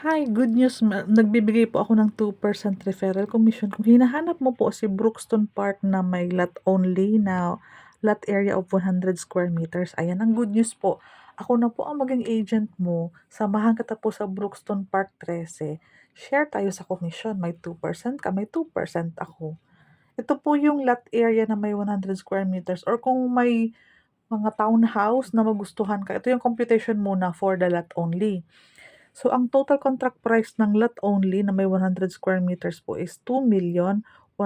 Hi, good news nagbibigay po ako ng 2% referral commission kung hinahanap mo po si Brookston Park na may lot only na lot area of 100 square meters. Ayan ang good news po. Ako na po ang maging agent mo. Samahan kita po sa Brookston Park 13. Share tayo sa commission. May 2% ka, may 2% ako. Ito po yung lot area na may 100 square meters or kung may mga townhouse na magustuhan ka. Ito yung computation muna for the lot only. So, ang total contract price ng lot only na may 100 square meters po is 2,142,000.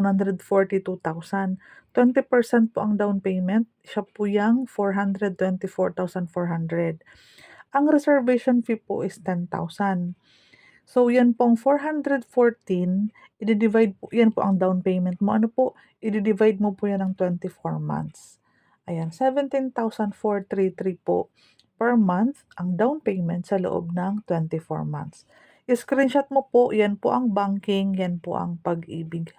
20% po ang down payment, siya po yung 424,400. Ang reservation fee po is 10,000. So, yan pong 414, i-divide po, yan po ang down payment mo. Ano po, i-divide mo po yan ng 24 months. Ayan, 17,433 po per month ang down payment sa loob ng 24 months. I-screenshot mo po, yan po ang banking, yan po ang Pag-ibig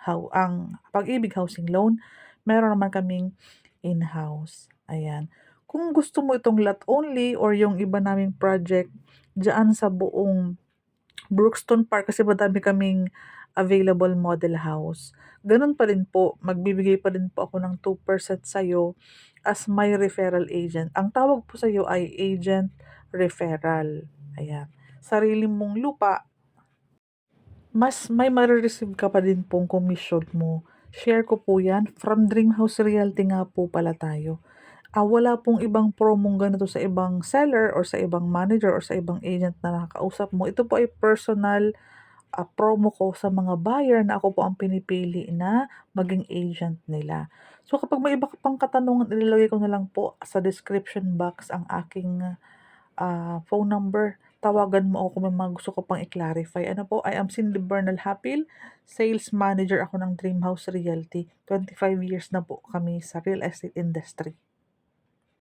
Housing Loan. Meron naman kaming in-house. Ayan. Kung gusto mo itong lot only or yung iba naming project diyan sa buong Brookston Park kasi madami kaming available model house. Gano'n pa rin po, magbibigay pa rin po ako ng 2% sa'yo as my referral agent. Ang tawag po sa'yo ay agent referral. Ayan. Sarili mong lupa, mas may mare-receive ka pa din pong commission mo. Share ko po 'yan, from Dream House Realty nga po pala tayo. Wala pong ibang promong ganito sa ibang seller or sa ibang manager or sa ibang agent na nakakausap mo. Ito po ay personal, promo ko sa mga buyer na ako po ang pinipili na maging agent nila. So, kapag may iba ka pang katanungan, ilalagay ko na lang po sa description box ang aking phone number. Tawagan mo ako kung may mga gusto ko pang i-clarify. Ano po, I am Cindy Bernal Hapil, sales manager ako ng Dream House Realty. 25 years na po kami sa real estate industry.